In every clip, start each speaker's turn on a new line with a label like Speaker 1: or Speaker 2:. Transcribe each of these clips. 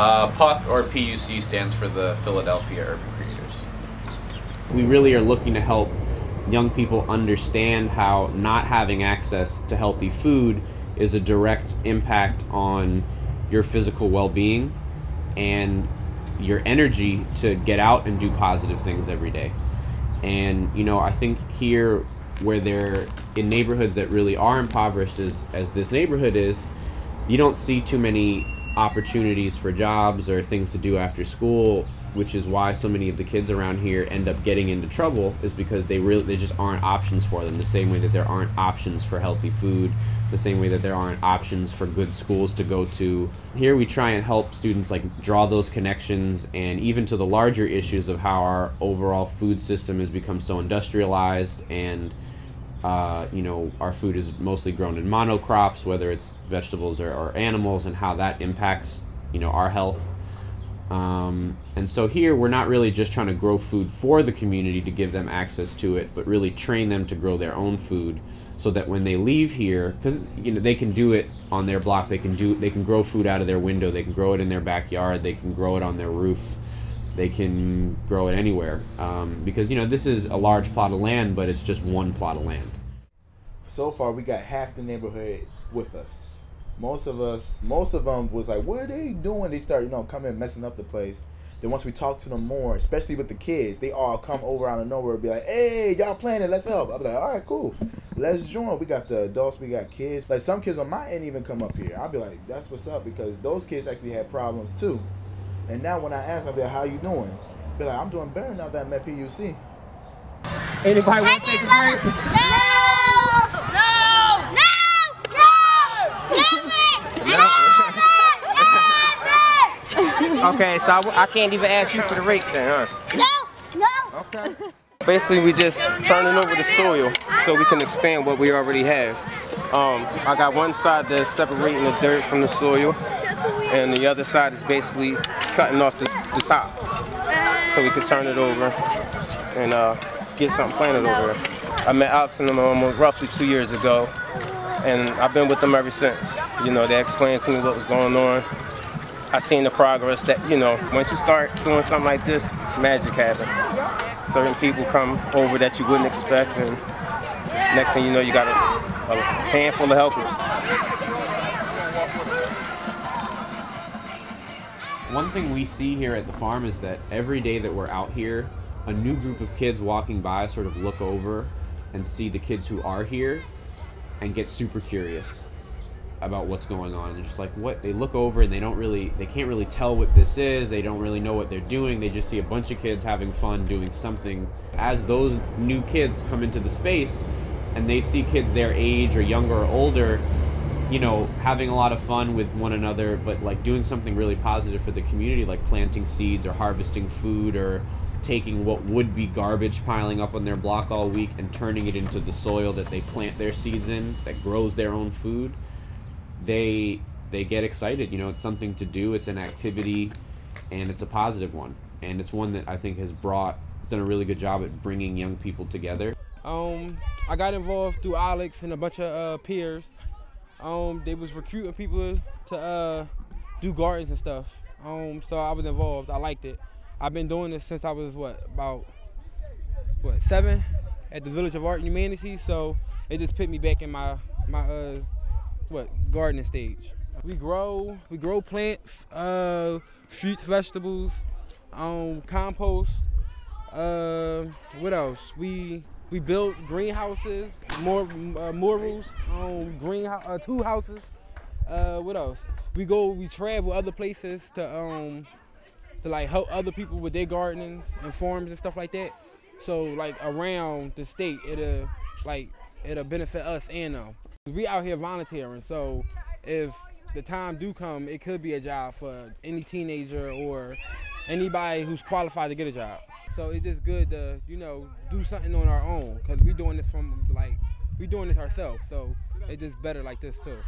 Speaker 1: PUC, or PUC, stands for the Philadelphia Urban Creators.
Speaker 2: We really are looking to help young people understand how not having access to healthy food is a direct impact on your physical well-being and your energy to get out and do positive things every day. And you know, I think here where they're in neighborhoods that really are impoverished as this neighborhood is, you don't see too many opportunities for jobs or things to do after school, which is why so many of the kids around here end up getting into trouble, is because they just aren't options for them, the same way that there aren't options for healthy food, the same way that there aren't options for good schools to go to. Here we try and help students like draw those connections, and even to the larger issues of how our overall food system has become so industrialized, and you know, our food is mostly grown in monocrops, whether it's vegetables or animals, and how that impacts, you know, our health. And so here we're not really just trying to grow food for the community to give them access to it, but really train them to grow their own food, so that when they leave here, because you know they can do it on their block, they can grow food out of their window, they can grow it in their backyard, they can grow it on their roof, they can grow it anywhere, because you know this is a large plot of land, but it's just one plot of land.
Speaker 3: So far, we got half the neighborhood with us. Most of them was like, what are they doing? They start, you know, coming messing up the place. Then once we talk to them more, especially with the kids, they all come over out of nowhere and be like, hey, y'all playing it, let's help. I'll be like, all right, cool, let's join. We got the adults, we got kids. Like some kids on my end even come up here. I'll be like, that's what's up, because those kids actually had problems too. And now when I ask, I'll be like, how you doing? Be like, I'm doing better now that I'm at PUC.
Speaker 4: Anybody want to take a break? Okay, so I can't even ask you for the rate then, huh? No! Okay. Basically, we just turning over the soil so we can expand what we already have. I got one side that's separating the dirt from the soil, and the other side is basically cutting off the top so we can turn it over and get something planted over there. I met Alex and them roughly 2 years ago, and I've been with them ever since. You know, they explained to me what was going on. I seen the progress that, you know, once you start doing something like this, magic happens. Certain people come over that you wouldn't expect, and next thing you know, you got a handful of helpers.
Speaker 2: One thing we see here at the farm is that every day that we're out here, a new group of kids walking by sort of look over and see the kids who are here and get super curious about what's going on. They're just like, what? They look over and they can't really tell what this is. They don't really know what they're doing. They just see a bunch of kids having fun doing something. As those new kids come into the space and they see kids their age or younger or older, you know, having a lot of fun with one another, but like doing something really positive for the community, like planting seeds or harvesting food, or taking what would be garbage piling up on their block all week and turning it into the soil that they plant their seeds in, that grows their own food. They get excited. You know, it's something to do, it's an activity, and it's a positive one, and it's one that I think has done a really good job at bringing young people together.
Speaker 5: I got involved through Alex and a bunch of peers. They was recruiting people to do gardens and stuff, so I was involved. I liked it. I've been doing this since I was about 7 at the Village of Art and Humanity, so it just put me back in my gardening stage. We grow plants, fruits, vegetables, compost. What else? We build greenhouses, murals, two houses. What else? We travel other places to like help other people with their gardenings and farms and stuff like that. So like around the state, it'll benefit us and them. We out here volunteering, so if the time do come, it could be a job for any teenager or anybody who's qualified to get a job. So it's just good to, you know, do something on our own, because we doing this ourselves. So it's just better like this too.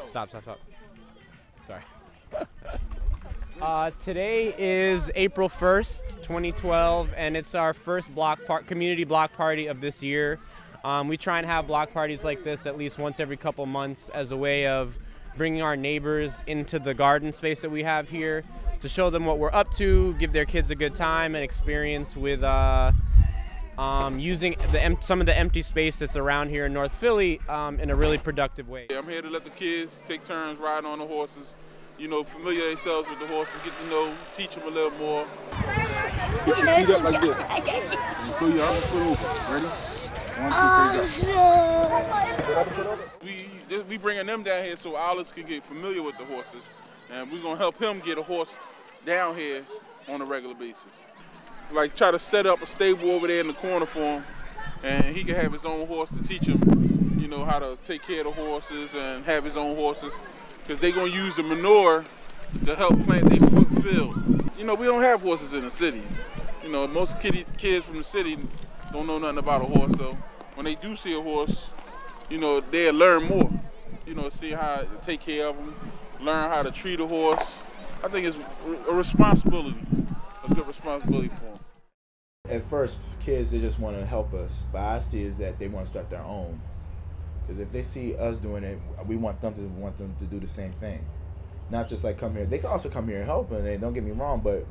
Speaker 2: Stop. Sorry.
Speaker 6: Today is April 1st, 2012, and it's our first community block party of this year. We try and have block parties like this at least once every couple months as a way of bringing our neighbors into the garden space that we have here to show them what we're up to, give their kids a good time and experience with using some of the empty space that's around here in North Philly in a really productive way.
Speaker 7: I'm here to let the kids take turns riding on the horses, you know, familiar themselves with the horses, get to know, teach them a little more. Put your feet up like this. Just throw your arms, put over. Ready? 1, 2, 3, go. We bringing them down here so Alice can get familiar with the horses, and we're gonna help him get a horse down here on a regular basis. Like try to set up a stable over there in the corner for him, and he can have his own horse to teach him, you know, how to take care of the horses and have his own horses, because they're gonna use the manure to help plant their field. You know, we don't have horses in the city. You know, most kids from the city don't know nothing about a horse, so when they do see a horse, you know, they'll learn more. You know, see how to take care of them, learn how to treat a horse. I think it's a responsibility, a good responsibility for them.
Speaker 3: At first, kids, they just want to help us, but I see is that they want to start their own. Because if they see us doing it, we want them to do the same thing. Not just like come here. They can also come here and help, and they, don't get me wrong, but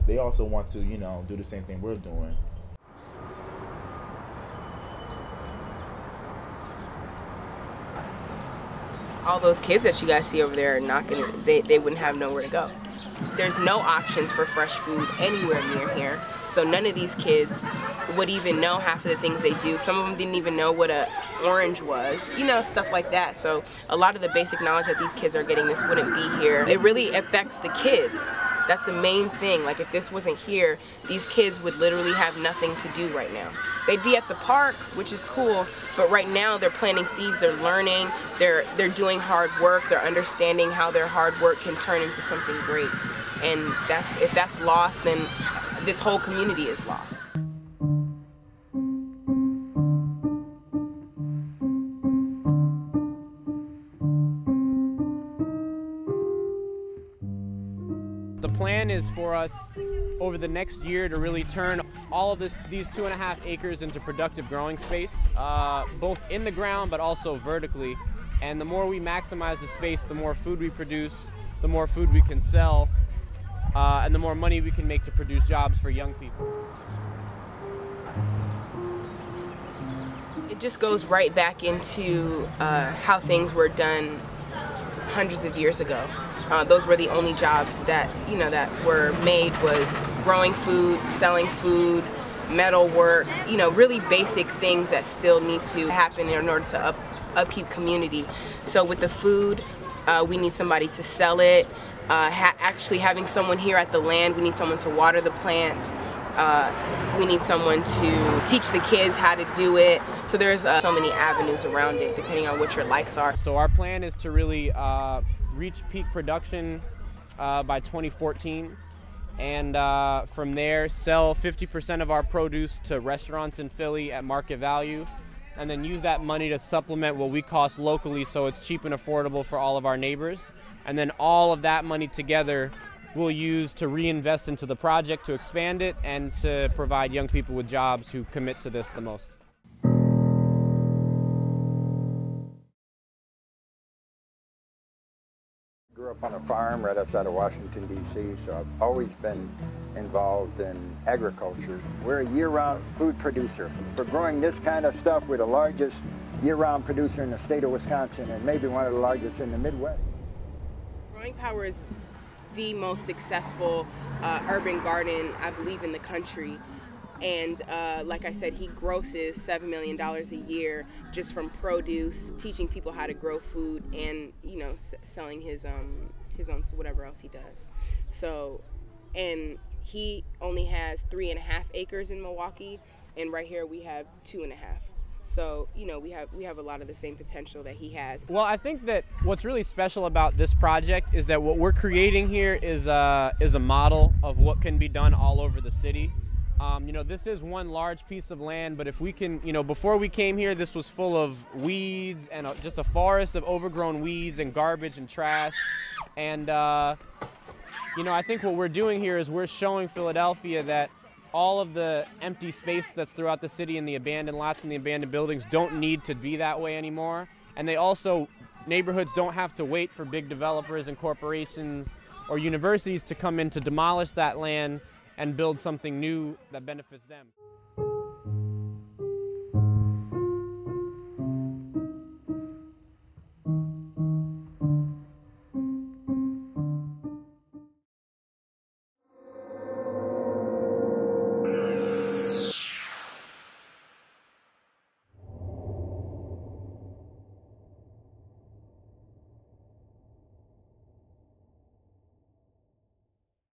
Speaker 3: they also want to, you know, do the same thing we're doing.
Speaker 8: All those kids that you guys see over there are not gonna, they wouldn't have nowhere to go. There's no options for fresh food anywhere near here, so none of these kids would even know half of the things they do. Some of them didn't even know what an orange was, you know, stuff like that. So a lot of the basic knowledge that these kids are getting, this wouldn't be here. It really affects the kids. That's the main thing. Like if this wasn't here, these kids would literally have nothing to do right now. They'd be at the park, which is cool, but right now they're planting seeds, they're learning, they're doing hard work, they're understanding how their hard work can turn into something great. And if that's lost, then this whole community is lost.
Speaker 6: The plan is for us over the next year to really turn all of these 2.5 acres into productive growing space, both in the ground but also vertically. And the more we maximize the space, the more food we produce, the more food we can sell, and the more money we can make to produce jobs for young people.
Speaker 8: It just goes right back into how things were done hundreds of years ago. Those were the only jobs that, you know, that were made, was growing food, selling food, metal work, you know, really basic things that still need to happen in order to upkeep community. So with the food, we need somebody to sell it. Actually having someone here at the land, we need someone to water the plants. We need someone to teach the kids how to do it. So there's so many avenues around it, depending on what your likes are.
Speaker 6: So our plan is to really reach peak production by 2014, and from there sell 50% of our produce to restaurants in Philly at market value, and then use that money to supplement what we cost locally so it's cheap and affordable for all of our neighbors. And then all of that money together we'll use to reinvest into the project, to expand it, and to provide young people with jobs who commit to this the most.
Speaker 9: Grew up on a farm right outside of Washington, D.C., so I've always been involved in agriculture. We're a year-round food producer. We're growing this kind of stuff. We're the largest year-round producer in the state of Wisconsin, and maybe one of the largest in the Midwest.
Speaker 8: Growing Power is the most successful urban garden, I believe, in the country. And like I said, he grosses $7 million a year just from produce, teaching people how to grow food, and, you know, selling his own whatever else he does. So, and he only has 3.5 acres in Milwaukee, and right here we have 2.5. So, you know, we have a lot of the same potential that he has.
Speaker 6: Well, I think that what's really special about this project is that what we're creating here is a model of what can be done all over the city. You know, this is one large piece of land, but if we can, you know, before we came here, this was full of weeds and just a forest of overgrown weeds and garbage and trash. And You know, I think what we're doing here is we're showing Philadelphia that all of the empty space that's throughout the city and the abandoned lots and the abandoned buildings don't need to be that way anymore. And they also, neighborhoods don't have to wait for big developers and corporations or universities to come in to demolish that land and build something new that benefits them.